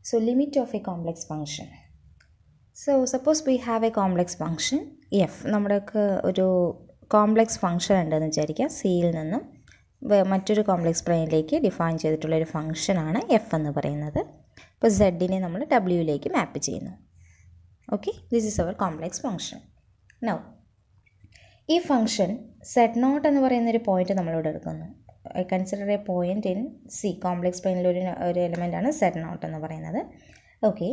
So limit of a complex function. So suppose we have a complex function f. നമ്മൾക്ക് ഒരു complex function ഉണ്ടെന്ന് വിചാരിക്കുക. സിയിൽ നിന്നും മറ്റൊരു കോംപ്ലക്സ് പ്ലെയിനിലേക്ക് ഡിഫൈൻ ചെയ്തിട്ടുള്ളൊരു ഫംഗ്ഷനാണ് എഫ് എന്ന് പറയുന്നത്. ഇപ്പോൾ സെഡിനെ നമ്മൾ ഡബ്ല്യൂയിലേക്ക് മാപ്പ് ചെയ്യുന്നു. Okay, this is our complex function. Now ഈ ഫംഗ്ഷൻ സെഡ് നോട്ട് എന്ന് പറയുന്നൊരു പോയിന്റ് നമ്മളിവിടെ എടുക്കുന്നു. Consider a point in c. Complex പ്ലെയിനിൽ ഒരു എലമെൻ്റാണ് സെഡ് നോട്ട് എന്ന് പറയുന്നത്. ഓക്കെ,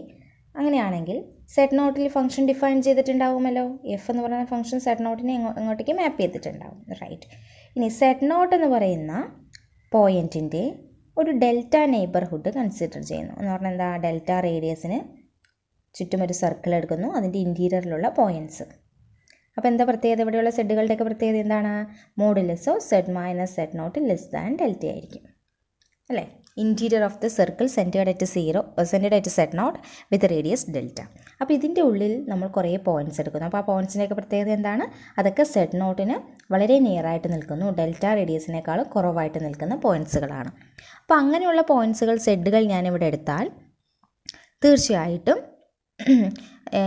അങ്ങനെയാണെങ്കിൽ സെഡ് നോട്ടിൽ ഫംഗ്ഷൻ ഡിഫൈൻ ചെയ്തിട്ടുണ്ടാവുമല്ലോ. എഫ് എന്ന് പറയുന്ന ഫംഗ്ഷൻ സെഡ് നോട്ടിനെ ഇങ്ങോട്ടേക്ക് മാപ്പ് ചെയ്തിട്ടുണ്ടാവും. റൈറ്റ്. ഇനി സെഡ് നോട്ട് എന്ന് പറയുന്ന പോയിൻറ്റിൻ്റെ ഒരു ഡെൽറ്റ നെയ്ബർഹുഡ് കൺസിഡർ ചെയ്യുന്നു. എന്ന് പറഞ്ഞാൽ എന്താ? ഡെൽറ്റ റേഡിയസിന് ചുറ്റും ഒരു സർക്കിൾ എടുക്കുന്നു, അതിൻ്റെ ഇൻറ്റീരിയറിലുള്ള പോയിൻറ്റ്സ്. അപ്പോൾ എന്താ പ്രത്യേകത? ഇവിടെയുള്ള സെഡുകളുടെയൊക്കെ പ്രത്യേകത എന്താണ്? Modulus of z minus z naught less than delta ആയിരിക്കും അല്ലേ? Interior of the circle centred at z naught with radius delta. അപ്പോൾ ഇതിൻ്റെ ഉള്ളിൽ നമ്മൾ കുറേ പോയിൻറ്റ്സ് എടുക്കുന്നു. അപ്പോൾ ആ പോയിൻറ്റ്സിൻ്റെയൊക്കെ പ്രത്യേകത എന്താണ്? അതൊക്കെ സെഡ് നോട്ടിന് വളരെ നിയറായിട്ട് നിൽക്കുന്നു, ഡെൽറ്റ റേഡിയസിനേക്കാളും കുറവായിട്ട് നിൽക്കുന്ന പോയിൻറ്റ്സുകളാണ്. അപ്പോൾ അങ്ങനെയുള്ള പോയിൻറ്റ്സുകൾ സെഡുകൾ ഞാനിവിടെ എടുത്താൽ തീർച്ചയായിട്ടും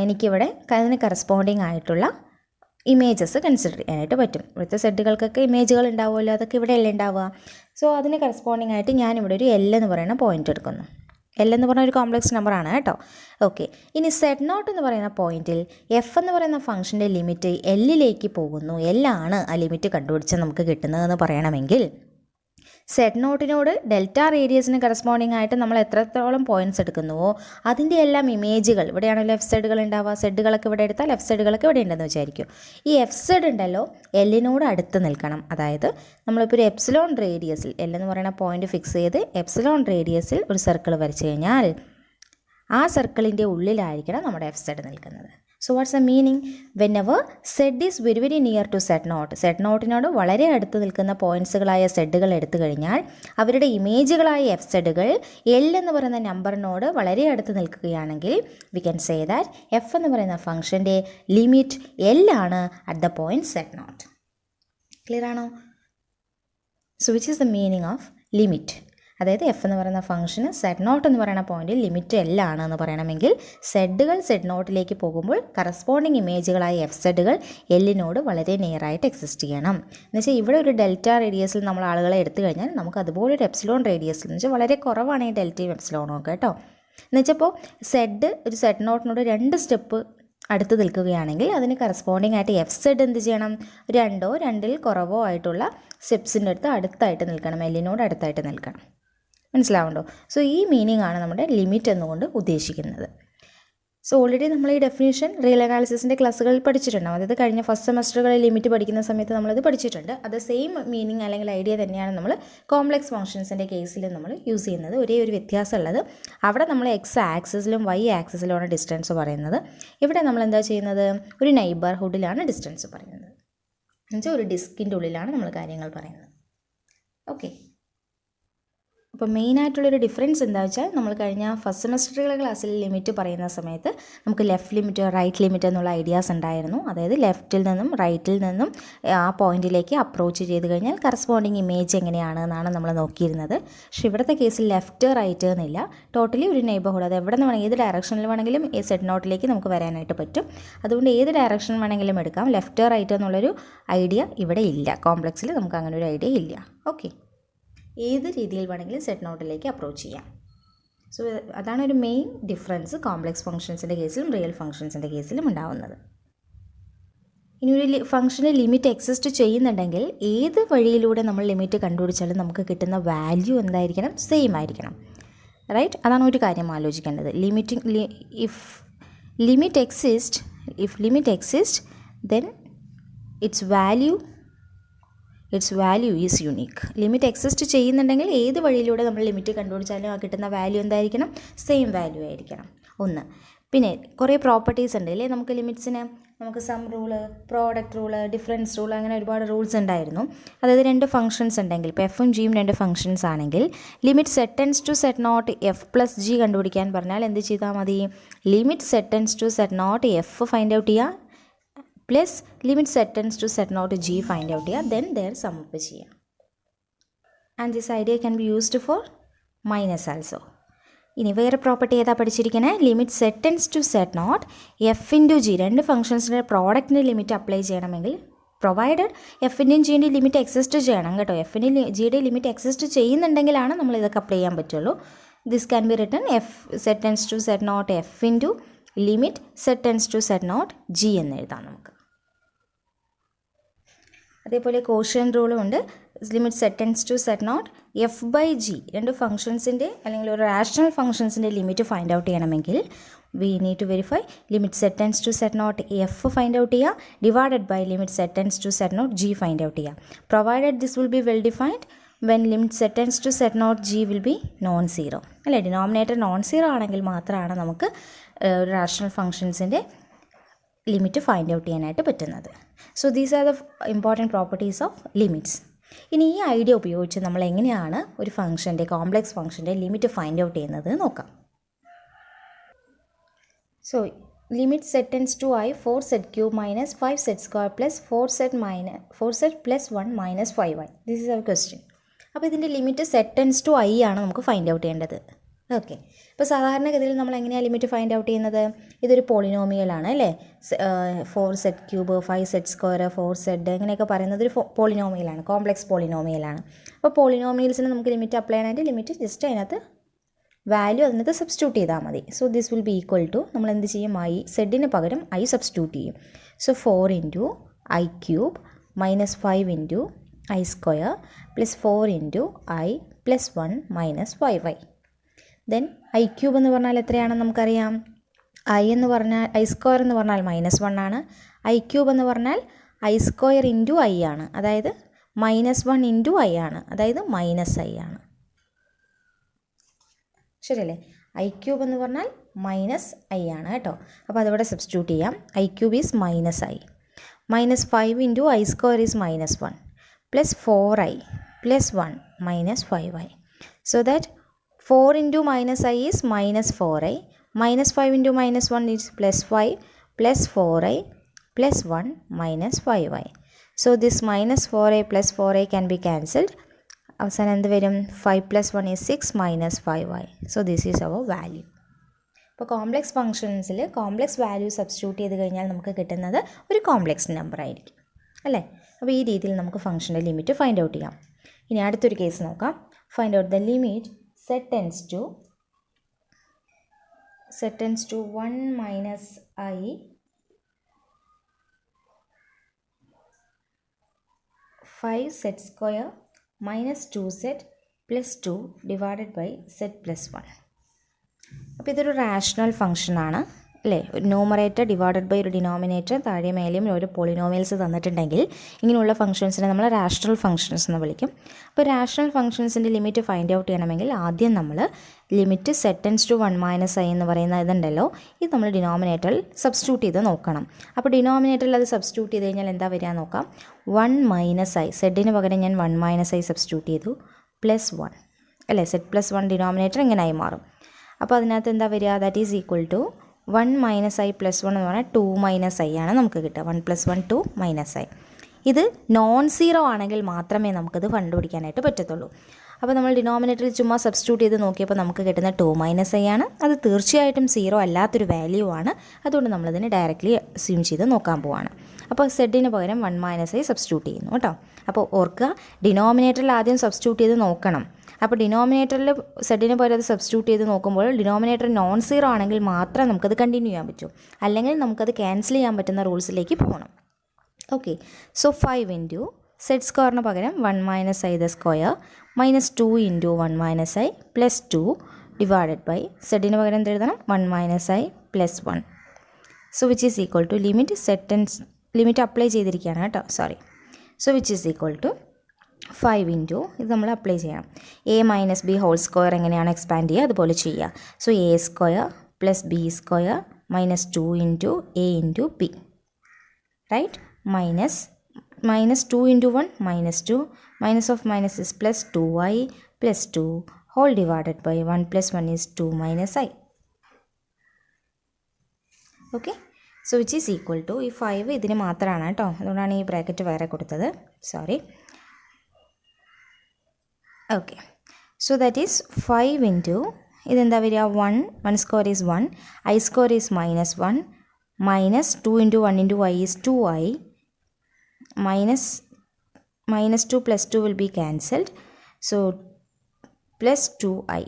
എനിക്കിവിടെ അതിന് കറസ്പോണ്ടിങ് ആയിട്ടുള്ള ഇമേജസ് കൺസിഡർ ചെയ്യാനായിട്ട് പറ്റും. ഇവിടുത്തെ സെഡുകൾക്കൊക്കെ ഇമേജുകൾ ഉണ്ടാവുമല്ലോ, അതൊക്കെ ഇവിടെയല്ലേ ഉണ്ടാവുക. സോ അതിന് കറസ്പോണ്ടിങ് ആയിട്ട് ഞാനിവിടെ ഒരു എൽ എന്ന് പറയുന്ന പോയിൻ്റ് എടുക്കുന്നു. എൽ എന്ന് പറഞ്ഞ ഒരു കോംപ്ലക്സ് നമ്പറാണ് കേട്ടോ. ഓക്കെ, ഇനി സെഡ് നോട്ട് എന്ന് പറയുന്ന പോയിന്റിൽ എഫ് എന്ന് പറയുന്ന ഫംഗ്ഷൻ്റെ ലിമിറ്റ് എല്ലിലേക്ക് പോകുന്നു. എല്ലാണ് ആ ലിമിറ്റ് കണ്ടുപിടിച്ച് നമുക്ക് കിട്ടുന്നതെന്ന് പറയണമെങ്കിൽ സെഡ് നോട്ടിനോട് ഡെൽറ്റ റേഡിയസിന് കറസ്പോണ്ടിങ് ആയിട്ട് നമ്മൾ എത്രത്തോളം പോയിൻറ്റ്സ് എടുക്കുന്നുവോ അതിൻ്റെ എല്ലാം ഇമേജുകൾ ഇവിടെയാണല്ലോ എഫ് സെഡുകൾ ഉണ്ടാവുക. സെഡുകളൊക്കെ ഇവിടെ എടുത്താൽ എഫ് സെഡുകളൊക്കെ ഇവിടെ ഉണ്ടെന്ന് വിചാരിക്കും. ഈ എഫ് സെഡ് ഉണ്ടല്ലോ എല്ലിനോട് അടുത്ത് നിൽക്കണം. അതായത് നമ്മളിപ്പോൾ ഒരു എപ്സിലോൺ റേഡിയസിൽ എന്ന് പറയുന്ന പോയിന്റ് ഫിക്സ് ചെയ്ത് എപ്സിലോൺ റേഡിയസിൽ ഒരു സർക്കിൾ വരച്ചു കഴിഞ്ഞാൽ ആ സർക്കിളിൻ്റെ ഉള്ളിലായിരിക്കണം നമ്മുടെ എഫ് സെഡ് നിൽക്കുന്നത്. So what's the meaning? Whenever Z is very very near to Z not, Z നോട്ടിനോട് വളരെ അടുത്ത് നിൽക്കുന്ന പോയിൻറ്റ്സുകളായ സെഡുകൾ എടുത്തു കഴിഞ്ഞാൽ അവരുടെ ഇമേജുകളായ എഫ് സെഡുകൾ എൽ എന്ന് പറയുന്ന നമ്പറിനോട് വളരെ അടുത്ത് നിൽക്കുകയാണെങ്കിൽ we can say that F എന്ന് പറയുന്ന ഫംഗ്ഷൻ്റെ ലിമിറ്റ് എൽ ആണ് at the point Z not. Clear ആണോ? So which is the meaning of limit? അതായത് എഫ് എന്ന് പറയുന്ന ഫംഗ്ഷന് സെഡ് നോട്ട് എന്ന് പറയുന്ന പോയിന്റിൽ ലിമിറ്റ് എൽ ആണ് എന്ന് പറയണമെങ്കിൽ സെഡുകൾ സെഡ് നോട്ടിലേക്ക് പോകുമ്പോൾ കറസ്പോണ്ടിങ് ഇമേജുകളായ എഫ് സെഡുകൾ എല്ലിനോട് വളരെ നിയറായിട്ട് എക്സിസ്റ്റ് ചെയ്യണം. എന്നുവെച്ചാൽ ഇവിടെ ഒരു ഡെൽറ്റ റേഡിയസിൽ നമ്മൾ ആളുകളെ എടുത്തു കഴിഞ്ഞാൽ നമുക്ക് അതുപോലെ ഒരു എപ്സിലോൺ റേഡിയസിൽ എന്ന് വെച്ചാൽ വളരെ കുറവാണ് ഈ ഡെൽറ്റയും എപ്സിലോണും ഒക്കെ കേട്ടോ. എന്നുവെച്ചപ്പോൾ ഒരു സെഡ് നോട്ടിനോട് 2 സ്റ്റെപ്പ് അടുത്ത് നിൽക്കുകയാണെങ്കിൽ അതിന് കറസ്പോണ്ടിങ് ആയിട്ട് എഫ് സെഡ് എന്ത് ചെയ്യണം? 2 or 2ൽ കുറവോ ആയിട്ടുള്ള സ്റ്റെപ്സിൻ്റെ അടുത്തായിട്ട് നിൽക്കണം, എല്ലിനോട് അടുത്തായിട്ട് നിൽക്കണം. മനസ്സിലാവുണ്ടോ? സോ ഈ മീനിങ് ആണ് നമ്മുടെ ലിമിറ്റ് എന്നുകൊണ്ട് ഉദ്ദേശിക്കുന്നത്. സോ ഓൾറെഡി നമ്മൾ ഈ ഡെഫിനേഷൻ റിയൽ അനാലിസിസിൻ്റെ ക്ലാസ്സുകളിൽ പഠിച്ചിട്ടുണ്ടാവും. അതായത് കഴിഞ്ഞ ഫസ്റ്റ് സെമസ്റ്ററുകളിൽ ലിമിറ്റ് പഠിക്കുന്ന സമയത്ത് നമ്മളത് പഠിച്ചിട്ടുണ്ട്. അത് സെയിം മീനിങ് അല്ലെങ്കിൽ ഐഡിയ തന്നെയാണ് നമ്മൾ കോംപ്ലക്സ് ഫംഗ്ഷൻസിൻ്റെ കേസിൽ നമ്മൾ യൂസ് ചെയ്യുന്നത്. ഒരേ ഒരു വ്യത്യാസമുള്ളത് അവിടെ നമ്മൾ എക്സ് ആക്സിസിലും വൈ ആക്സിസിലുമാണ് ഡിസ്റ്റൻസ് പറയുന്നത്. ഇവിടെ നമ്മൾ എന്താ ചെയ്യുന്നത്? ഒരു നെയ്ബർഹുഡിലാണ് ഡിസ്റ്റൻസ് പറയുന്നത്. എന്നുവെച്ചാൽ ഒരു ഡിസ്കിൻ്റെ ഉള്ളിലാണ് നമ്മൾ കാര്യങ്ങൾ പറയുന്നത്. ഓക്കെ, അപ്പോൾ മെയിനായിട്ടുള്ളൊരു ഡിഫറൻസ് എന്താ വെച്ചാൽ നമ്മൾ കഴിഞ്ഞ ഫസ്റ്റ് സെമസ്റ്ററുകളുടെ ക്ലാസ്സിൽ ലിമിറ്റ് പറയുന്ന സമയത്ത് നമുക്ക് ലെഫ്റ്റ് ലിമിറ്റ് റൈറ്റ് ലിമിറ്റ് എന്നുള്ള ഐഡിയാസ് ഉണ്ടായിരുന്നു. അതായത് ലെഫ്റ്റിൽ നിന്നും റൈറ്റിൽ നിന്നും ആ പോയിന്റിലേക്ക് അപ്രോച്ച് ചെയ്ത് കഴിഞ്ഞാൽ കറസ്പോണ്ടിങ് ഇമേജ് എങ്ങനെയാണ് എന്നാണ് നമ്മൾ നോക്കിയിരുന്നത്. പക്ഷേ ഇവിടുത്തെ കേസിൽ ലെഫ്റ്റ് റൈറ്റ് എന്നില്ല, ടോട്ടലി ഒരു നെയ്ബർഹുഡ്. അത് എവിടെ നിന്ന് വേണമെങ്കിൽ ഏത് ഡയറക്ഷനിൽ വേണമെങ്കിലും ഈ സെഡ് നോട്ടിലേക്ക് നമുക്ക് വരാനായിട്ട് പറ്റും. അതുകൊണ്ട് ഏത് ഡയറക്ഷൻ വേണമെങ്കിലും എടുക്കാം. ലെഫ്റ്റ് റൈറ്റ് എന്നുള്ളൊരു ഐഡിയ ഇവിടെ ഇല്ല. കോംപ്ലക്സിൽ നമുക്ക് അങ്ങനെ ഒരു ഐഡിയ ഇല്ല. ഓക്കെ, ഏത് രീതിയിൽ വേണമെങ്കിലും സെഡ് നോട്ടിലേക്ക് അപ്രോച്ച് ചെയ്യാം. സോ അതാണ് ഒരു മെയിൻ ഡിഫറൻസ് കോംപ്ലക്സ് ഫംഗ്ഷൻസിൻ്റെ കേസിലും റിയൽ ഫംഗ്ഷൻസിൻ്റെ കേസിലും ഉണ്ടാവുന്നത്. ഇനി ഒരു ഫംഗ്ഷന് ലിമിറ്റ് എക്സിസ്റ്റ് ചെയ്യുന്നുണ്ടെങ്കിൽ ഏത് വഴിയിലൂടെ നമ്മൾ ലിമിറ്റ് കണ്ടുപിടിച്ചാലും നമുക്ക് കിട്ടുന്ന വാല്യൂ എന്തായിരിക്കണം? സെയിം ആയിരിക്കണം. റൈറ്റ്? അതാണ് ഒരു കാര്യം ആലോചിക്കേണ്ടത്. If limit exist then its value is unique. Limit exist ചെയ്യുന്നുണ്ടെങ്കിൽ ഏത് വഴിയിലൂടെ നമ്മൾ ലിമിറ്റ് കണ്ടുപിടിച്ചാലും ആ കിട്ടുന്ന വാല്യൂ എന്തായിരിക്കണം? സെയിം വാല്യൂ ആയിരിക്കണം. ഒന്ന്. പിന്നെ കുറേ പ്രോപ്പർട്ടീസ് ഉണ്ട് അല്ലേ നമുക്ക് ലിമിറ്റ്സിന്? നമുക്ക് sum rule, product rule, difference rule, അങ്ങനെ ഒരുപാട് റൂൾസ് ഉണ്ടായിരുന്നു. അതായത് 2 ഫംഗ്ഷൻസ് ഉണ്ടെങ്കിൽ, ഇപ്പോൾ എഫും ജിയും 2 ഫംഗ്ഷൻസ് ആണെങ്കിൽ limit set tends to set not F plus G കണ്ടുപിടിക്കാൻ പറഞ്ഞാൽ എന്ത് ചെയ്താൽ മതി? Limit set tends to set not F find out ചെയ്യുക plus limit set tends to set not G find out ചെയ്യുക, ദെൻ ദെയർ സം അപ്പ് ചെയ്യുക. And this idea can be used for minus also. ഇനി വേറെ property ഏതാ പഠിച്ചിരിക്കുന്നത്? Limit set tends to set not F into G, രണ്ട് ഫംഗ്ഷൻസിൻ്റെ പ്രോഡക്റ്റിൻ്റെ limit apply ചെയ്യണമെങ്കിൽ പ്രൊവൈഡഡ് എഫിൻ്റെയും ജിൻ്റെയും ലിമിറ്റ് എക്സിസ്റ്റ് ചെയ്യണം കേട്ടോ. എഫിൻ്റെ ജിയുടെ ലിമിറ്റ് എക്സിസ്റ്റ് ചെയ്യുന്നുണ്ടെങ്കിലാണ് നമ്മൾ ഇതൊക്കെ അപ്ലൈ ചെയ്യാൻ പറ്റുള്ളൂ. This can be written F Z tends to set not F into limit set tends to set not G എന്ന് എഴുതാം നമുക്ക്. അതേപോലെ കോഷ്യൻ റൂളും ഉണ്ട്. Limit set tends to set not F by G, രണ്ട് ഫംഗ്ഷൻസിൻ്റെ അല്ലെങ്കിൽ ഒരു റാഷണൽ ഫംഗ്ഷൻസിൻ്റെ ലിമിറ്റ് ഫൈൻഡ് ഔട്ട് ചെയ്യണമെങ്കിൽ we need to verify limit set tends to set not F find out ചെയ്യുക divided by limit set tends to set not G find out ചെയ്യുക. Provided this will be well defined when limit set tends to set not g will be non zero. അല്ലേ, denominator non zero ആണെങ്കിൽ മാത്രമാണ് നമുക്ക് ഒരു rational ഫംഗ്ഷൻസിൻ്റെ limit find out ചെയ്യാനായിട്ട് പറ്റുന്നത്. So these are the important properties of limits. ഇനി ഈ ഐഡിയ ഉപയോഗിച്ച് നമ്മൾ എങ്ങനെയാണ് ഒരു ഫംഗ്ഷൻ്റെ കോംപ്ലക്സ് ഫംഗ്ഷൻ്റെ ലിമിറ്റ് ഫൈൻഡ് ഔട്ട് ചെയ്യുന്നത് നോക്കാം. So limit set tends to I 4z cube minus 5z square plus 4z plus 1 minus 5y. This is our question. അപ്പോൾ ഇതിൻ്റെ limit set tends to I ആണ് നമുക്ക് ഫൈൻഡ് ഔട്ട് ചെയ്യേണ്ടത്. Okay, ഇപ്പോൾ സാധാരണഗതിയിൽ നമ്മൾ എങ്ങനെയാണ് ലിമിറ്റ് ഫൈൻഡ് ഔട്ട് ചെയ്യുന്നത്? ഇതൊരു പോളിനോമിയലാണ് അല്ലേ. 4z cube 5z square 4z ഇങ്ങനെയൊക്കെ പറയുന്നത് ഒരു പോളിനോമിയലാണ്, കോംപ്ലക്സ് പോളിനോമിയലാണ്. അപ്പോൾ പോളിനോമിയൽസിന് നമുക്ക് ലിമിറ്റ് അപ്ലൈ ചെയ്യാനായിട്ട് ലിമിറ്റ് ജസ്റ്റ് അതിനകത്ത് വാല്യൂ അതിനകത്ത് സബ്സ്റ്റിറ്റ്യൂട്ട് ചെയ്താൽ മതി. So this will be equal to, നമ്മൾ എന്ത് ചെയ്യും, സെഡിന് പകരം I സബ്സ്റ്റിറ്റ്യൂട്ട് ചെയ്യും. So 4 into I cube minus 5 into I square plus 4 into I plus 1 minus 5y. Then I cube എന്ന് പറഞ്ഞാൽ എത്രയാണെന്ന് നമുക്കറിയാം. I എന്ന് പറഞ്ഞാൽ I സ്ക്വയർ എന്ന് പറഞ്ഞാൽ -1 ആണ്. I ക്യൂബ് എന്ന് പറഞ്ഞാൽ I സ്ക്വയർ ഇൻറ്റു I ആണ്, അതായത് -1 ഇൻറ്റു I ആണ്, അതായത് -I ആണ്. ശരിയല്ലേ? I ക്യൂബ് എന്ന് പറഞ്ഞാൽ -I ആണ് കേട്ടോ. അപ്പോൾ അതിവിടെ സബ്സ്റ്റിറ്റ്യൂട്ട് ചെയ്യാം. I cube is -I, -5 into I square is -1 plus 4I plus 1 minus 5y. So that 4 into -I is -4I, -5 into -1 is +5 plus 4I plus 1 minus 5y. So this -4I plus 4I can be cancelled. അവസാനം എന്ത് വരും? 5 plus 1 is 6 minus 5y. So this is our value. ഇപ്പോൾ complex ഫംഗ്ഷൻസിൽ complex value substitute ചെയ്ത് കഴിഞ്ഞാൽ നമുക്ക് കിട്ടുന്നത് ഒരു കോംപ്ലക്സ് നമ്പർ ആയിരിക്കും അല്ലേ. അപ്പോൾ ഈ രീതിയിൽ നമുക്ക് ഫംഗ്ഷൻ്റെ ലിമിറ്റ് ഫൈൻഡ് ഔട്ട് ചെയ്യാം. ഇനി അടുത്തൊരു കേസ് നോക്കാം. Find out the limit set tends to 1 minus I 5z square minus 2z plus 2 divided by z plus 1. അപ്പോൾ ഇതൊരു റാഷണൽ ഫംഗ്ഷനാണ് അല്ലേ. ഒരു ന്യൂമറേറ്റർ ഡിവൈഡഡ് ബൈ ഒരു ഡിനോമിനേറ്റർ, താഴെ മേലെയും ഒരു പോളിനോമിയൽസ് തന്നിട്ടുണ്ടെങ്കിൽ ഇങ്ങനെയുള്ള ഫംഗ്ഷൻസിനെ നമ്മൾ റാഷണൽ ഫംഗ്ഷൻസ് എന്ന് വിളിക്കും. അപ്പോൾ റാഷണൽ ഫംഗ്ഷൻസിൻ്റെ ലിമിറ്റ് ഫൈൻഡ് ഔട്ട് ചെയ്യണമെങ്കിൽ ആദ്യം നമ്മൾ limit set tends to 1 minus I എന്ന് പറയുന്ന ഇതുണ്ടല്ലോ, ഇത് നമ്മൾ ഡിനോമിനേറ്ററിൽ സബ്സ്റ്റിറ്റ്യൂട്ട് ചെയ്ത് നോക്കണം. അപ്പോൾ ഡിനോമിനേറ്ററിൽ അത് സബ്സ്റ്റിറ്റ്യൂട്ട് ചെയ്ത് കഴിഞ്ഞാൽ എന്താ വരിക നോക്കാം. 1 മൈനസ് I, സെഡിന് പകരം ഞാൻ 1 മൈനസ് I സബ്സ്റ്റിറ്റ്യൂട്ട് ചെയ്തു, പ്ലസ് 1 അല്ലേ. സെറ്റ് പ്ലസ് 1 ഡിനോമിനേറ്റർ ഇങ്ങനെയായി മാറും. അപ്പോൾ അതിനകത്ത് എന്താ വരിക? That is equal to 1 minus I plus 1 എന്ന് പറഞ്ഞാൽ 2 മൈനസ് I ആണ് നമുക്ക് കിട്ടുക. 1 പ്ലസ് 1 2 മൈനസ് I. ഇത് നോൺ സീറോ ആണെങ്കിൽ മാത്രമേ നമുക്കത് കണ്ടുപിടിക്കാനായിട്ട് പറ്റത്തുള്ളൂ. അപ്പോൾ നമ്മൾ ഡിനോമിനേറ്ററിൽ ചുമ്മാ സബ്സ്റ്റിറ്റ്യൂട്ട് ചെയ്ത് നോക്കിയപ്പോൾ നമുക്ക് കിട്ടുന്ന 2 മൈനസ് I ആണ്. അത് തീർച്ചയായിട്ടും സീറോ അല്ലാത്തൊരു വാല്യൂ ആണ്. അതുകൊണ്ട് നമ്മളതിനെ ഡയറക്റ്റ്ലി അസ്യൂം ചെയ്ത് നോക്കാൻ പോവാണ്. അപ്പോൾ സെഡിന് പകരം 1 മൈനസ് I സബ്സ്റ്റിറ്റ്യൂട്ട് ചെയ്യുന്നു കേട്ടോ. അപ്പോൾ ഓർക്കുക, ഡിനോമിനേറ്ററിൽ ആദ്യം സബ്സ്റ്റിറ്റ്യൂട്ട് ചെയ്ത് നോക്കണം. അപ്പോൾ ഡിനോമിനേറ്ററിൽ സെഡിന് പകരം അത് സബ്സ്റ്റിറ്റ്യൂട്ട് ചെയ്ത് നോക്കുമ്പോൾ ഡിനോമിനേറ്റർ നോൺ സീറോ ആണെങ്കിൽ മാത്രമേ നമുക്കത് കണ്ടിന്യൂ ചെയ്യാൻ പറ്റൂ. അല്ലെങ്കിൽ നമുക്കത് ക്യാൻസൽ ചെയ്യാൻ പറ്റുന്ന റൂൾസിലേക്ക് പോകണം. ഓക്കെ, സോ 5 ഇൻറ്റു സെഡ് സ്ക്വയറിന് പകരം 1 minus I the square minus 2 into 1 minus I plus 2 divided by സെഡിന് പകരം എന്ത് എഴുതണം? 1 minus I plus 1. So which is equal to limit apply ചെയ്തിരിക്കുകയാണ് കേട്ടോ, sorry. So which is equal to 5 into ഇത് നമ്മൾ അപ്ലൈ ചെയ്യണം. A minus B whole square എങ്ങനെയാണ് എക്സ്പാൻഡ് ചെയ്യുക അതുപോലെ ചെയ്യുക. So A square plus B square minus 2 into A into B, right. minus 2 into 1 minus 2, minus of minus is plus 2I plus 2 whole divided by 1 plus 1 is 2 minus I. Okay, so which is equal to, ഈ 5 ഇതിന് മാത്രമാണ് കേട്ടോ, അതുകൊണ്ടാണ് ഈ bracket വേറെ കൊടുത്തത്, sorry. Okay, so that is 5 into ഇതെന്താ വരിക? 1 square is 1, I square is -1, minus 2 into 1 into y is 2i, minus 2 plus 2 will be cancelled, so plus 2i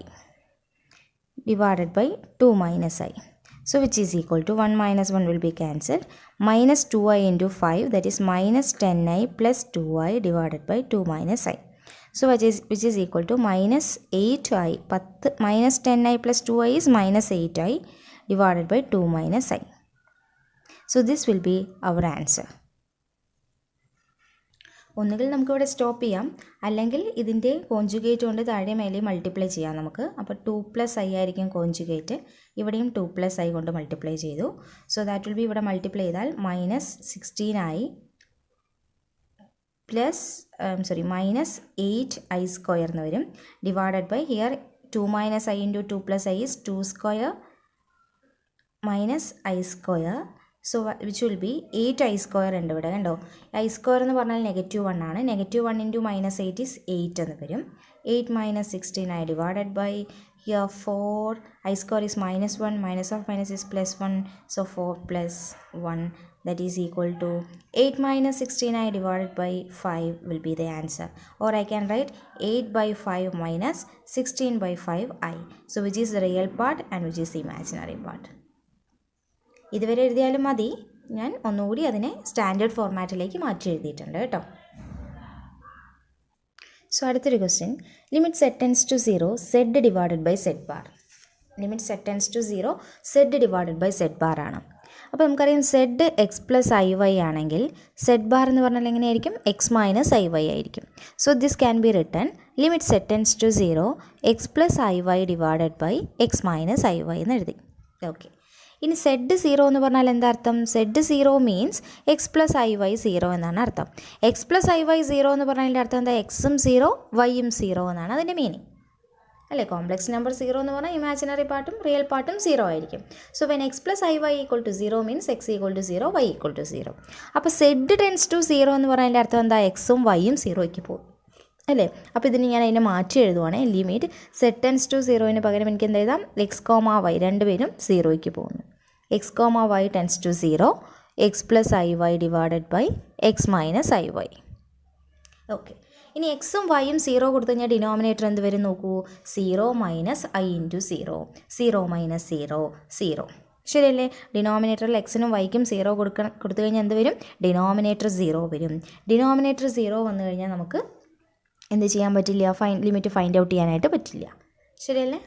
divided by 2 minus i, so which is equal to 1 minus 1 will be cancelled, minus 2i into 5, that is minus 10i plus 2i divided by 2 minus i, so which is equal to minus 8i, minus 10i plus 2i is minus 8i divided by 2 minus i. So this will be our answer. ഒന്നുകിൽ നമുക്കിവിടെ stop ചെയ്യാം, അല്ലെങ്കിൽ ഇതിൻ്റെ conjugate കൊണ്ട് താഴെ മേലെ multiply ചെയ്യാം നമുക്ക്. അപ്പോൾ 2+i ആയിരിക്കും കോൺജുഗേറ്റ്, ഇവിടെയും 2+i കൊണ്ട് മൾട്ടിപ്ലൈ ചെയ്തു. സോ ദാറ്റ് വിൽ ബി ഇവിടെ മൾട്ടിപ്ലൈ ചെയ്താൽ -16i plus minus 8i square എന്ന് വരും, divided by here 2 minus i into 2+i is 2 square minus i square. So which will be 8i square ഉണ്ട് ഇവിടെ, കണ്ടോ? ഐ സ്ക്വയർ എന്ന് പറഞ്ഞാൽ -1 ആണ്. -1 into -8 is 8 എന്ന് വരും. 8 minus 16i divided by here 4, i square is -1, minus of minus is +1, so 4 plus 1, that is equal to 8 minus 16i divided by 5 will be the answer. Or I can write 8 by 5 minus 16 by 5i. So which is the real part and which is the imaginary part. ഇതുവരെ എഴുതിയാലും മതി, ഞാൻ ഒന്നുകൂടി അതിനെ standard ഫോർമാറ്റിലേക്ക് മാറ്റി എഴുതിയിട്ടുണ്ട് കേട്ടോ. സോ അടുത്തൊരു question, limit z tends to 0 z divided by z bar. Limit z tends to 0 z divided by z bar ആണ്. അപ്പോൾ നമുക്കറിയാം z x plus I y ആണെങ്കിൽ z ബാർ എന്ന് പറഞ്ഞാൽ എങ്ങനെയായിരിക്കും? x മൈനസ് ഐ വൈ ആയിരിക്കും. So this can be written limit z tends to 0 x plus I Y divided by x minus I Y എന്ന് എഴുതി. ഓക്കെ, ഇനി z0 എന്ന് പറഞ്ഞാൽ എന്താ അർത്ഥം? z0 means x plus I y 0 എന്നാണ് അർത്ഥം. എക്സ് പ്ലസ് ഐ വൈ 0 എന്ന് പറഞ്ഞതിൻ്റെ അർത്ഥം എന്താ? എക്സും 0 വൈയും 0 എന്നാണ് അതിൻ്റെ മീനിങ് അല്ലേ? കോംപ്ലക്സ് നമ്പർ 0 എന്ന് പറഞ്ഞാൽ ഇമാജിനറി പാർട്ടും റിയൽ പാർട്ടും 0 ആയിരിക്കും. So when x plus I y equal to 0 means x equal to 0 y equal to 0. അപ്പോൾ z ടെൻസ് ടു 0 എന്ന് പറഞ്ഞതിൻ്റെ അർത്ഥം എന്താ? എക്സും വൈയും 0യ്ക്ക് പോകും അല്ലേ? അപ്പോൾ ഇതിന് ഞാൻ അതിനെ മാറ്റി എഴുതുവാണ്. ലിമിറ്റ് z ടെൻസ് ടു 0ന് പകരം എനിക്ക് എന്ത് എഴുതാം? x, y രണ്ടുപേരും 0യ്ക്ക് പോകുന്നു. x, y tends to 0 x plus I Y divided by X minus I y. Okay, ഇനി എക്സും വൈയും 0 കൊടുത്തു കഴിഞ്ഞാൽ ഡിനോമിനേറ്റർ എന്ത് വരും നോക്കൂ? 0 മൈനസ് ഐ ഇൻറ്റു 0, 0 മൈനസ് 0, 0. ശരിയല്ലേ? ഡിനോമിനേറ്ററിൽ എക്സിനും വൈക്കും 0 കൊടുത്തു കഴിഞ്ഞാൽ എന്ത് വരും? ഡിനോമിനേറ്റർ 0 വരും. ഡിനോമിനേറ്റർ 0 വന്നു കഴിഞ്ഞാൽ നമുക്ക് എന്ത് ചെയ്യാൻ പറ്റില്ല? ലിമിറ്റ് ഫൈൻഡ് ഔട്ട് ചെയ്യാനായിട്ട് പറ്റില്ല. ശരിയല്ലേ?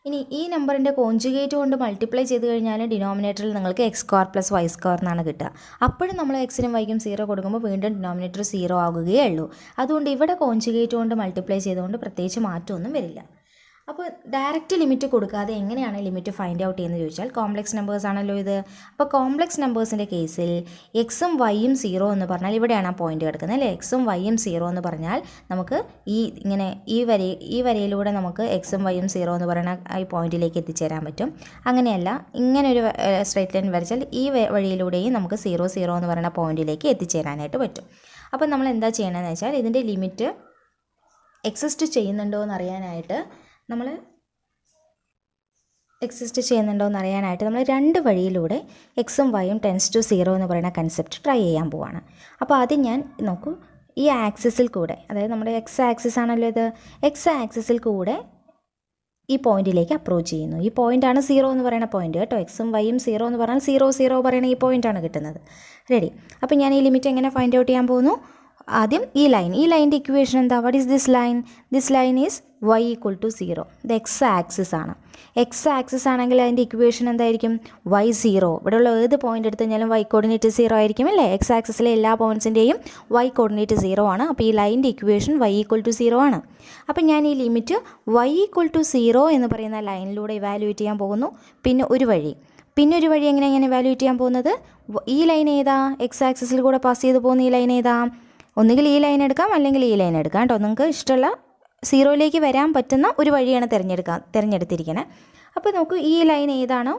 ഇനി ഈ നമ്പറിൻ്റെ കോൺജുഗേറ്റ് കൊണ്ട് മൾട്ടിപ്ലൈ ചെയ്ത് കഴിഞ്ഞാൽ ഡിനോമിനേറ്ററിൽ നിങ്ങൾക്ക് x square plus y square എന്നാണ് കിട്ടുക. അപ്പോഴും നമ്മൾ എക്സിനും വൈക്കും 0 കൊടുക്കുമ്പോൾ വീണ്ടും ഡിനോമിനേറ്റർ 0 ആകുകയേ ഉള്ളൂ. അതുകൊണ്ട് ഇവിടെ കോൺജുഗേറ്റ് കൊണ്ട് മൾട്ടിപ്ലൈ ചെയ്തുകൊണ്ട് പ്രത്യേകിച്ച് മാറ്റമൊന്നും വരില്ല. അപ്പോൾ ഡയറക്റ്റ് ലിമിറ്റ് കൊടുക്കാതെ എങ്ങനെയാണ് ലിമിറ്റ് ഫൈൻഡ് ഔട്ട് ചെയ്യുന്നത് ചോദിച്ചാൽ, കോംപ്ലക്സ് നമ്പേഴ്സ് ആണല്ലോ ഇത്. അപ്പോൾ കോംപ്ലക്സ് നമ്പേഴ്സിൻ്റെ കേസിൽ എക്സും വൈയും 0 എന്ന് പറഞ്ഞാൽ ഇവിടെയാണ് ആ പോയിന്റ് കിടക്കുന്നത് അല്ലേ? എക്സും വൈയും 0 എന്ന് പറഞ്ഞാൽ നമുക്ക് ഈ വരയിലൂടെ നമുക്ക് എക്സും വൈയും 0 എന്ന് പറയുന്ന ഈ പോയിന്റിലേക്ക് എത്തിച്ചേരാൻ പറ്റും. അങ്ങനെയല്ല, ഇങ്ങനെ ഒരു സ്ട്രൈറ്റ് ലൈൻ വരച്ചാൽ ഈ വഴിയിലൂടെയും നമുക്ക് 0, 0 എന്ന് പറയുന്ന പോയിന്റിലേക്ക് എത്തിച്ചേരാനായിട്ട് പറ്റും. അപ്പോൾ നമ്മൾ എന്താ ചെയ്യണമെന്ന് വെച്ചാൽ, ഇതിൻ്റെ ലിമിറ്റ് എക്സിസ്റ്റ് ചെയ്യുന്നുണ്ടോ എന്നറിയാനായിട്ട് നമ്മൾ രണ്ട് വഴിയിലൂടെ എക്സും വൈയും ടെൻസ് ടു 0 എന്ന് പറയുന്ന കൺസെപ്റ്റ് ട്രൈ ചെയ്യാൻ പോവാണ്. അപ്പോൾ ആദ്യം ഞാൻ നോക്കൂ, ഈ ആക്സിസിൽ കൂടെ, അതായത് നമ്മുടെ എക്സ് ആക്സിസ് ആണല്ലോ ഇത്, എക്സ് ആക്സിസിൽ കൂടെ ഈ പോയിന്റിലേക്ക് അപ്രോച്ച് ചെയ്യുന്നു. ഈ പോയിൻ്റാണ് 0 എന്ന് പറയുന്ന പോയിന്റ് കേട്ടോ. എക്സും വൈയും 0 എന്ന് പറഞ്ഞാൽ 0, 0 പറയുന്ന ഈ പോയിൻ്റാണ് കിട്ടുന്നത്. റെഡി? അപ്പോൾ ഞാൻ ഈ ലിമിറ്റ് എങ്ങനെ ഫൈൻഡ് ഔട്ട് ചെയ്യാൻ പോകുന്നു? ആദ്യം ഈ ലൈനിൻ്റെ ഇക്വേഷൻ എന്താ? What is this line? This line is y equal to 0. ഇത് എക്സ് ആക്സിസ് ആണ്. എക്സ് ആക്സിസ് ആണെങ്കിൽ അതിൻ്റെ ഇക്വേഷൻ എന്തായിരിക്കും? y 0. ഇവിടെയുള്ള ഏത് പോയിന്റ് എടുത്തു കഴിഞ്ഞാലും y കോർഡിനേറ്റ് 0 ആയിരിക്കും അല്ലേ? എക്സ് ആക്സിസിലെ എല്ലാ പോയിൻറ്റ്സിൻ്റെയും y കോർഡിനേറ്റ് 0 ആണ്. അപ്പോൾ ഈ ലൈനിൻ്റെ ഇക്വേഷൻ y ഈക്വൽ ടു 0 ആണ്. അപ്പോൾ ഞാൻ ഈ ലിമിറ്റ് y ഈക്വൽ ടു 0 എന്ന് പറയുന്ന ലൈനിലൂടെ ഇവാലുവേറ്റ് ചെയ്യാൻ പോകുന്നു. പിന്നെ ഒരു വഴി എങ്ങനെ ഇവാലുവേറ്റ് ചെയ്യാൻ പോകുന്നത്? ഈ ലൈൻ ഏതാ? എക്സ് ആക്സിസിൽ കൂടെ പാസ് ചെയ്ത് പോകുന്ന ഈ ലൈൻ ഏതാ? ഒന്നുകിൽ ഈ ലൈൻ എടുക്കാം, അല്ലെങ്കിൽ ഈ ലൈൻ എടുക്കാം കേട്ടോ. നിങ്ങൾക്ക് ഇഷ്ടമുള്ള 0യിലേക്ക് വരാൻ പറ്റുന്ന ഒരു വഴിയാണ് തിരഞ്ഞെടുത്തിരിക്കുന്നത്. അപ്പോൾ നമുക്ക് ഈ ലൈൻ ഏതാണോ,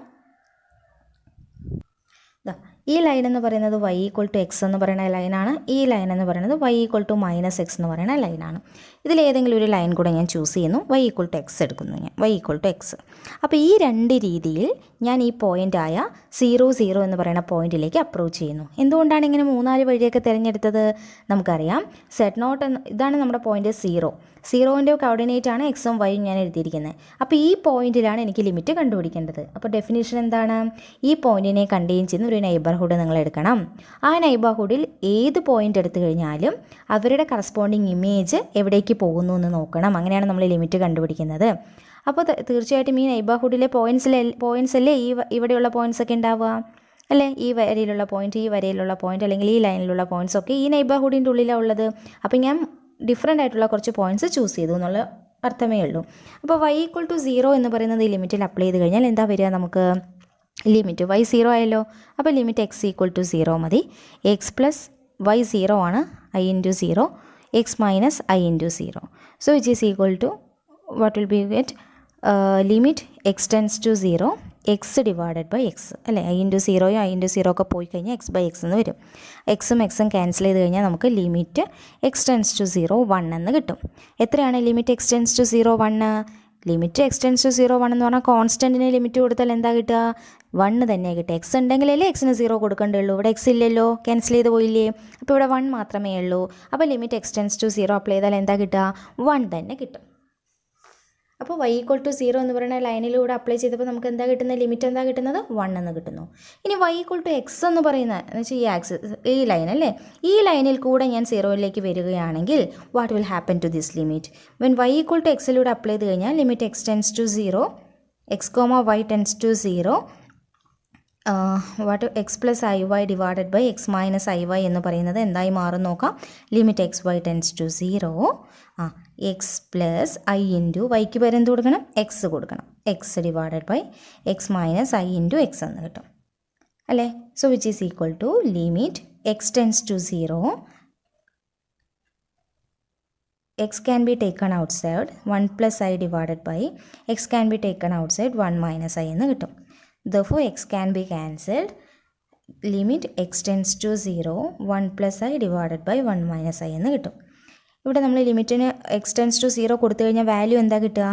ഈ ലൈൻ എന്ന് പറയുന്നത് y ഈക്വൽ ടു എക്സ് എന്ന് പറയുന്ന ലൈനാണ്. ഈ ലൈൻ എന്ന് പറയുന്നത് y equal to minus x എന്ന് പറയുന്ന ലൈനാണ്. ഇതിലേതെങ്കിലും ഒരു ലൈൻ കൂടെ ഞാൻ ചൂസ് ചെയ്യുന്നു. y ഈക്വൽ ടു എക്സ് എടുക്കുന്നു ഞാൻ, y ഈക്വൽ ടു എക്സ്. അപ്പോൾ ഈ രണ്ട് രീതിയിൽ ഞാൻ ഈ പോയിൻ്റായ 0 0 എന്ന് പറയുന്ന പോയിന്റിലേക്ക് അപ്രോച്ച് ചെയ്യുന്നു. എന്തുകൊണ്ടാണ് ഇങ്ങനെ 3-4 വഴിയൊക്കെ തിരഞ്ഞെടുത്തത്? നമുക്കറിയാം Z0 ഇതാണ് നമ്മുടെ പോയിന്റ് 0. 0ൻ്റെ കോർഡിനേറ്റ് ആണ് എക്സും വൈയും ഞാൻ എഴുതിയിരിക്കുന്നത്. അപ്പോൾ ഈ പോയിന്റിലാണ് എനിക്ക് ലിമിറ്റ് കണ്ടുപിടിക്കേണ്ടത്. അപ്പോൾ ഡെഫിനിഷൻ എന്താണ്? ഈ പോയിന്റിനെ കണ്ടെയ്ൻ ചെയ്യുന്ന ഒരു നെയ്ബർഹുഡ് നിങ്ങൾ എടുക്കണം. ആ നെയ്ബർഹുഡിൽ ഏത് പോയിന്റ് എടുത്തു കഴിഞ്ഞാലും അവരുടെ കറസ്പോണ്ടിങ് ഇമേജ് എവിടേക്ക് പോകുന്നു എന്ന് നോക്കണം. അങ്ങനെയാണ് നമ്മൾ ലിമിറ്റ് കണ്ടുപിടിക്കുന്നത്. അപ്പോൾ തീർച്ചയായിട്ടും ഈ നെയ്ബർഹുഡിലെ പോയിന്റ്സ് അല്ലേ ഇവിടെയുള്ള പോയിന്റ്സ് ഒക്കെ ഉണ്ടാവുക അല്ലേ? ഈ വരയിലുള്ള പോയിന്റ്, ഈ വരയിലുള്ള പോയിന്റ്, അല്ലെങ്കിൽ ഈ ലൈനിലുള്ള പോയിന്റ്സ് ഒക്കെ ഈ നെയ്ബർഹുഡിൻ്റെ ഉള്ളിലാണ് ഉള്ളത്. അപ്പോൾ ഞാൻ ഡിഫറെൻ്റ് ആയിട്ടുള്ള കുറച്ച് പോയിന്റ്സ് ചൂസ് ചെയ്തു എന്നുള്ള അർത്ഥമേ ഉള്ളൂ. അപ്പോൾ y ഈക്വൽ ടു 0 എന്ന് പറയുന്നത് ഈ ലിമിറ്റിൽ അപ്ലൈ ചെയ്ത് കഴിഞ്ഞാൽ എന്താ വരിക? നമുക്ക് ലിമിറ്റ് y 0 ആയല്ലോ. അപ്പോൾ ലിമിറ്റ് x ഈക്വൽ ടു 0 മതി. x പ്ലസ് y 0 ആണ്, i into 0, x minus i into 0. So which is equal to what will be get limit x tends to 0 x divided by x അല്ലേ? I into 0യും i into 0 ഒക്കെ പോയി കഴിഞ്ഞാൽ X by X എന്ന് വരും. എക്സും എക്സും ക്യാൻസൽ ചെയ്ത് കഴിഞ്ഞാൽ നമുക്ക് ലിമിറ്റ് എക്സ് ടെൻസ് ടു 0 1 എന്ന് കിട്ടും. എത്രയാണ് limit X tends to 0 1? Limit X tends to 0 1 എന്ന് പറഞ്ഞാൽ കോൺസ്റ്റൻറ്റിന് ലിമിറ്റ് കൊടുത്താൽ എന്താ കിട്ടുക? 1 തന്നെ കിട്ടുക. എക്സ് ഉണ്ടെങ്കിലല്ലേ എക്സിന് 0 കൊടുക്കേണ്ടുള്ളൂ. ഇവിടെ എക്സ് ഇല്ലല്ലോ, ക്യാൻസൽ ചെയ്ത് പോയില്ലേ. അപ്പോൾ ഇവിടെ 1 മാത്രമേ ഉള്ളൂ. അപ്പോൾ limit X tends to 0 apply ചെയ്താൽ എന്താ കിട്ടുക? 1 തന്നെ കിട്ടും. അപ്പോൾ y ഈക്വൽ ടു 0 എന്ന് പറയുന്ന ലൈനിലൂടെ അപ്ലൈ ചെയ്തപ്പോൾ നമുക്ക് എന്താ കിട്ടുന്നത്? ലിമിറ്റ് എന്താ കിട്ടുന്നത്? 1 എന്ന് കിട്ടുന്നു. ഇനി y ഈക്വൽ ടു എക്സ് എന്ന് പറയുന്ന എന്ന് വെച്ചാൽ ഈ ആക്സിസ്, ഈ ലൈൻ അല്ലേ, ഈ ലൈനിൽ കൂടെ ഞാൻ 0യിലേക്ക് വരികയാണെങ്കിൽ what will happen to this limit? When y equal to എക്സിലൂടെ അപ്ലൈ ചെയ്ത് കഴിഞ്ഞാൽ limit X tends to 0 X comma Y tends to 0 what X plus I Y divided by X minus I Y എന്ന് പറയുന്നത് എന്തായി മാറും നോക്കാം. Limit X Y tends to 0 X plus I into വൈക്ക് പേര് എന്ത് കൊടുക്കണം? എക്സ് കൊടുക്കണം. X divided by X minus I into X എന്ന് കിട്ടും അല്ലേ? So which is equal to limit X tends to 0 x can be taken outside 1 plus I divided by x can be taken outside 1 minus I എന്ന് കിട്ടും. Therefore x can be cancelled. Limit x tends to 0 1 plus I divided by 1 minus I എന്ന് കിട്ടും. ഇവിടെ നമ്മൾ ലിമിറ്റിന് X tends to 0 കൊടുത്തു കഴിഞ്ഞാൽ value എന്താ കിട്ടുക?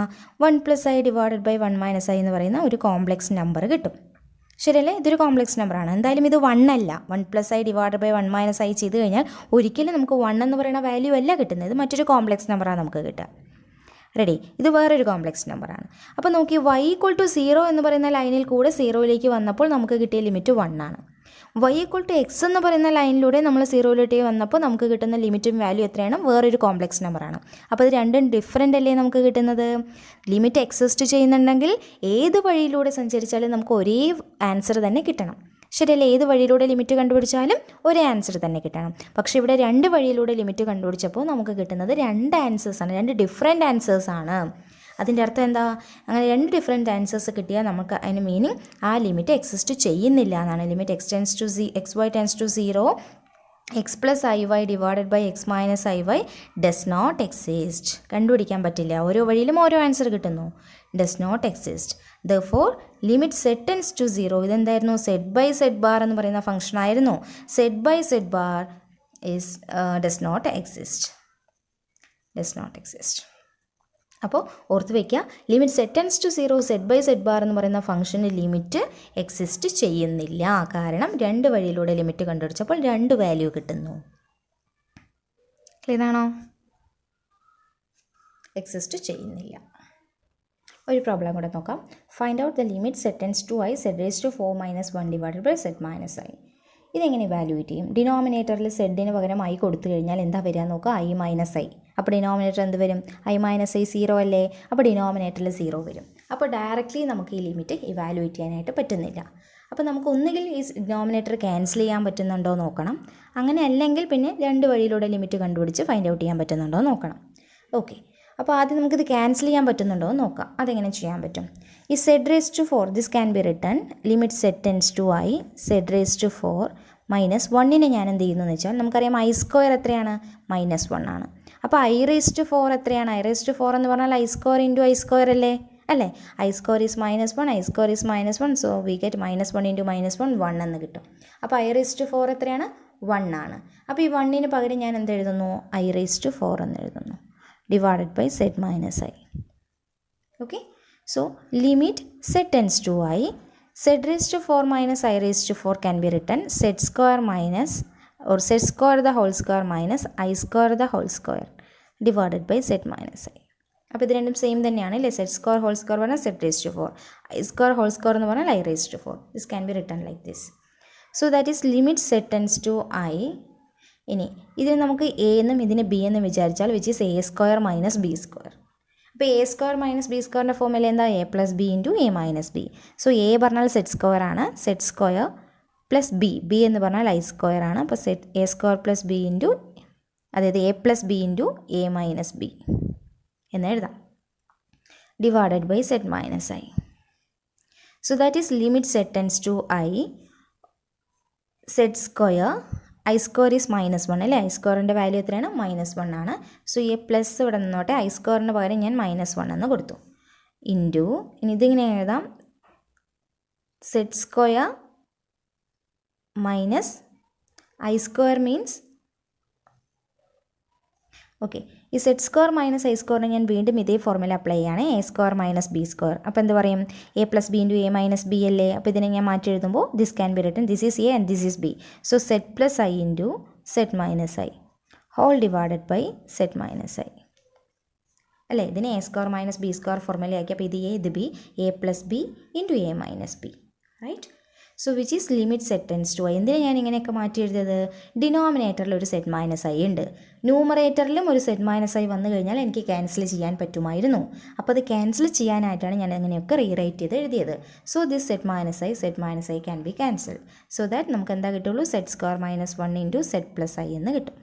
1 plus I divided by 1 minus I എന്ന് പറയുന്ന ഒരു കോംപ്ലക്സ് നമ്പർ കിട്ടും. ശരിയല്ലേ? ഇതൊരു കോംപ്ലക്സ് നമ്പറാണ്. എന്തായാലും ഇത് 1 അല്ല. 1 plus I divided by 1 minus I ചെയ്ത് കഴിഞ്ഞാൽ ഒരിക്കലും നമുക്ക് 1 എന്ന് പറയുന്ന വാല്യൂ അല്ല കിട്ടുന്നത്. ഇത് മറ്റൊരു കോംപ്ലക്സ് നമ്പറാണ് നമുക്ക് കിട്ടുക. റെഡി? ഇത് വേറൊരു കോംപ്ലക്സ് നമ്പറാണ്. അപ്പോൾ നോക്കി y ഈക്വൽ ടു 0 എന്ന് പറയുന്ന ലൈനിൽ കൂടെ 0യിലേക്ക് വന്നപ്പോൾ നമുക്ക് കിട്ടിയ ലിമിറ്റ് 1 ആണ്. y ഈക്വൽ ടു എക്സ് എന്ന് പറയുന്ന ലൈനിലൂടെ നമ്മൾ 0യിലേക്ക് വന്നപ്പോൾ നമുക്ക് കിട്ടുന്ന ലിമിറ്റും വാല്യൂ എത്രയാണ്? വേറൊരു കോംപ്ലക്സ് നമ്പറാണ്. അപ്പോൾ ഇത് രണ്ടും ഡിഫറെൻ്റ് അല്ലേ നമുക്ക് കിട്ടുന്നത്? ലിമിറ്റ് എക്സിസ്റ്റ് ചെയ്യുന്നുണ്ടെങ്കിൽ ഏത് വഴിയിലൂടെ സഞ്ചരിച്ചാലും നമുക്ക് ഒരേ ആൻസർ തന്നെ കിട്ടണം. ശരിയല്ലേ? ഏത് വഴിയിലൂടെ ലിമിറ്റ് കണ്ടുപിടിച്ചാലും ഒരേ ആൻസർ തന്നെ കിട്ടണം. പക്ഷേ ഇവിടെ 2 വഴിയിലൂടെ ലിമിറ്റ് കണ്ടുപിടിച്ചപ്പോൾ നമുക്ക് കിട്ടുന്നത് 2 ആൻസേഴ്സാണ്, 2 ഡിഫറെൻ്റ് ആൻസേഴ്സാണ്. അതിൻ്റെ അർത്ഥം എന്താ? അങ്ങനെ 2 ഡിഫറെൻറ്റ് ആൻസേഴ്സ് കിട്ടിയാൽ നമുക്ക് അതിന് മീനിങ് ആ ലിമിറ്റ് എക്സിസ്റ്റ് ചെയ്യുന്നില്ല എന്നാണ്. Limit X tends to x Y tends to 0 X plus I Y divided by X minus I y does not exist. കണ്ടുപിടിക്കാൻ പറ്റില്ല. ഓരോ വഴിയിലും ഓരോ ആൻസർ കിട്ടുന്നു. Does not exist. Therefore limit z tends to 0 ഇതെന്തായിരുന്നു? z by z bar എന്ന് പറയുന്ന function ആയിരുന്നു. z by z bar is does not exist. അപ്പോൾ ഓർത്ത് വയ്ക്കുക, limit z tends to 0 z by z bar എന്ന് പറയുന്ന ഫംഗ്ഷന് ലിമിറ്റ് എക്സിസ്റ്റ് ചെയ്യുന്നില്ല. കാരണം 2 വഴിയിലൂടെ ലിമിറ്റ് കണ്ടുപിടിച്ചപ്പോൾ 2 വാല്യൂ കിട്ടുന്നു. ക്ലിയർ ആണോ? എക്സിസ്റ്റ് ചെയ്യുന്നില്ല. ഒരു പ്രോബ്ലം കൂടെ നോക്കാം. Find out the limit z tends to I z raised to 4 minus 1 divided by z minus I. ഇതെങ്ങനെ ഇവാലുവേറ്റ് ചെയ്യും? ഡിനോമിനേറ്ററിൽ സെഡിന് പകരം ഐ കൊടുത്തു കഴിഞ്ഞാൽ എന്താ വരിക നോക്കുക? I minus I. അപ്പോൾ ഡിനോമിനേറ്റർ എന്ത് വരും? ഐ മൈനസ് ഐ 0 അല്ലേ? അപ്പോൾ ഡിനോമിനേറ്ററിൽ 0 വരും. അപ്പോൾ ഡയറക്റ്റ്ലി നമുക്ക് ഈ ലിമിറ്റ് ഇവാലുവേറ്റ് ചെയ്യാനായിട്ട് പറ്റുന്നില്ല. അപ്പോൾ നമുക്ക് ഒന്നുകിൽ ഈ ഡിനോമിനേറ്റർ ക്യാൻസൽ ചെയ്യാൻ പറ്റുന്നുണ്ടോ നോക്കണം. അങ്ങനെ അല്ലെങ്കിൽ പിന്നെ 2 വഴിയിലൂടെ ലിമിറ്റ് കണ്ടുപിടിച്ച് ഫൈൻഡ് ഔട്ട് ചെയ്യാൻ പറ്റുന്നുണ്ടോ നോക്കണം. ഓക്കെ, അപ്പോൾ ആദ്യം നമുക്കിത് ക്യാൻസൽ ചെയ്യാൻ പറ്റുന്നുണ്ടോ എന്ന് നോക്കാം. അതെങ്ങനെ ചെയ്യാൻ പറ്റും? ഈ z raised to 4 this can be written limit z tends to I z raised to 4 minus 1നെ ഞാൻ എന്ത് ചെയ്യുന്നു എന്ന് വെച്ചാൽ നമുക്കറിയാം I സ്ക്വയർ എത്രയാണ്? -1 ആണ്. അപ്പോൾ I raised to 4 എത്രയാണ്? I raised to 4 എന്ന് പറഞ്ഞാൽ I square into I square അല്ലേ? അല്ലേ? I square is -1, I square is -1, so we get -1 into -1 1 എന്ന് കിട്ടും. അപ്പോൾ I⁴ എത്രയാണ്? 1 ആണ്. അപ്പോൾ ഈ 1ന് പകരം ഞാൻ എന്ത് എഴുതുന്നു? I⁴ എന്ന് എഴുതുന്നു, divided by z minus i. Okay, so limit z tends to I, z⁴ minus I⁴ can be written z² minus or z² the whole square minus I² the whole square divided by z minus I. അപ്പോൾ ഇത് രണ്ടും same തന്നെയാണ് അല്ലേ? z² whole square പറഞ്ഞാൽ z⁴, I² whole square എന്ന് പറഞ്ഞാൽ I⁴. This can be written like this. So that is limit z tends to I. ഇനി ഇതിന് നമുക്ക് a എന്നും ഇതിന് b എന്നും വിചാരിച്ചാൽ which is a² minus b². അപ്പോൾ a² മൈനസ് b²ൻ്റെ ഫോമിൽ എന്താ? a plus b into a minus B. So a പറഞ്ഞാൽ z² ആണ്, z² പ്ലസ് ബി എന്ന് പറഞ്ഞാൽ I² ആണ്. അപ്പോൾ a² പ്ലസ് ബി ഇൻറ്റു, അതായത് a plus b into a minus b എന്ന് എഴുതാം, divided by z minus i. So that is limit z tends to I, z², I² is -1 അല്ലേ? I²ൻ്റെ value എത്രയാണ്? -1 ആണ്. സോ ഈ പ്ലസ് ഇവിടെ നിന്നോട്ടെ, I²ന് പകരം ഞാൻ -1 എന്ന് കൊടുത്തു, ഇൻറ്റു, ഇനി ഇതിങ്ങനെ എഴുതാം, z² minus I² means, okay, ഈ z² മൈനസ് I² ഞാൻ വീണ്ടും ഇതേ ഫോർമുല അപ്ലൈ ചെയ്യുകയാണ്, a² മൈനസ് b². അപ്പോൾ എന്ത് പറയും? a plus b into a minus b അല്ലേ? അപ്പോൾ ഇതിനെ ഞാൻ മാറ്റി എഴുതുമ്പോൾ this can be written this is a and this is b. So z plus I into z minus i whole divided by z minus i അല്ലേ? ഇതിനെ a² minus b² ഫോർമുലയാക്കി. അപ്പോൾ ഇത് a, ഇത് b, a plus b into a minus b, right? So which is limit z tends to I. എന്തിനാണ് ഞാൻ ഇങ്ങനെയൊക്കെ മാറ്റി എഴുതിയത്? ഡിനോമിനേറ്ററിൽ ഒരു z മൈനസ് ഐ ഉണ്ട്, ന്യൂമറേറ്ററിലും ഒരു z മൈനസ് ഐ വന്നു കഴിഞ്ഞാൽ എനിക്ക് ക്യാൻസൽ ചെയ്യാൻ പറ്റുമായിരുന്നു. അപ്പോൾ അത് ക്യാൻസൽ ചെയ്യാനായിട്ടാണ് ഞാൻ അങ്ങനെയൊക്കെ റീറൈറ്റ് ചെയ്ത് എഴുതിയത്. So this z minus I can be cancel. So that നമുക്ക് എന്താ കിട്ടുള്ളൂ? z² minus 1 into z plus I എന്ന് കിട്ടും.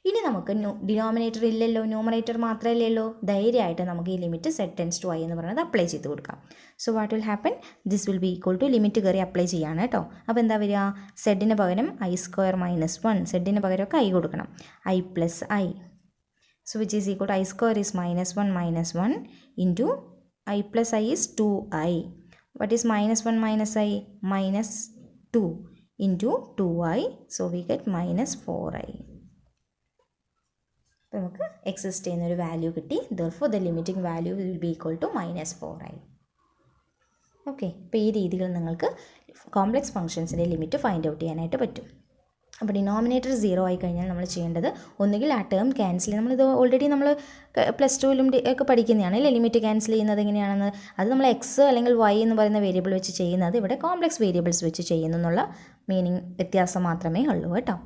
ഇനി നമുക്ക് ഡിനോമിനേറ്റർ ഇല്ലല്ലോ, ന്യൂമറേറ്റർ മാത്രമല്ലേ ഉള്ളൂ. ധൈര്യമായിട്ട് നമുക്ക് ഈ limit z tends to I എന്ന് പറയുന്നത് അപ്ലൈ ചെയ്ത് കൊടുക്കാം. So what will happen? This will be equal to, limit കയറി അപ്ലൈ ചെയ്യാണ് കേട്ടോ. അപ്പോൾ എന്താ വരിക? z പകരം I² മൈനസ് 1, z പകരമൊക്കെ I കൊടുക്കണം, I plus i. So which is equal to I² is -1 into I plus i is 2i. What is -1 minus i? -2 into 2i. So we get -4i. അപ്പോൾ നമുക്ക് exist ചെയ്യുന്നൊരു value കിട്ടി. Therefore the limiting value will be equal to -4i. Okay, അപ്പോൾ ഈ രീതിയിൽ നിങ്ങൾക്ക് complex ഫംഗ്ഷൻസിൻ്റെ limit find out ചെയ്യാനായിട്ട് പറ്റും. അപ്പോൾ ഡിനോമിനേറ്റർ 0 ആയി കഴിഞ്ഞാൽ നമ്മൾ ചെയ്യേണ്ടത് ഒന്നുകിൽ ആ ടേം ക്യാൻസൽ ചെയ്യും. നമ്മളിത് ഓൾറെഡി നമ്മൾ +2ലും ഒക്കെ പഠിക്കുന്നതാണ് അല്ലേ, ലിമിറ്റ് ക്യാൻസൽ ചെയ്യുന്നത് എങ്ങനെയാണെന്ന്. അത് നമ്മൾ എക്സ് അല്ലെങ്കിൽ വൈ എന്ന് പറയുന്ന വേരിയബിൾ വെച്ച് ചെയ്യുന്നത് ഇവിടെ കോംപ്ലക്സ് വേരിയബിൾസ് വെച്ച് ചെയ്യുന്നു എന്നുള്ള മീനിങ് വ്യത്യാസം മാത്രമേ ഉള്ളൂ കേട്ടോ.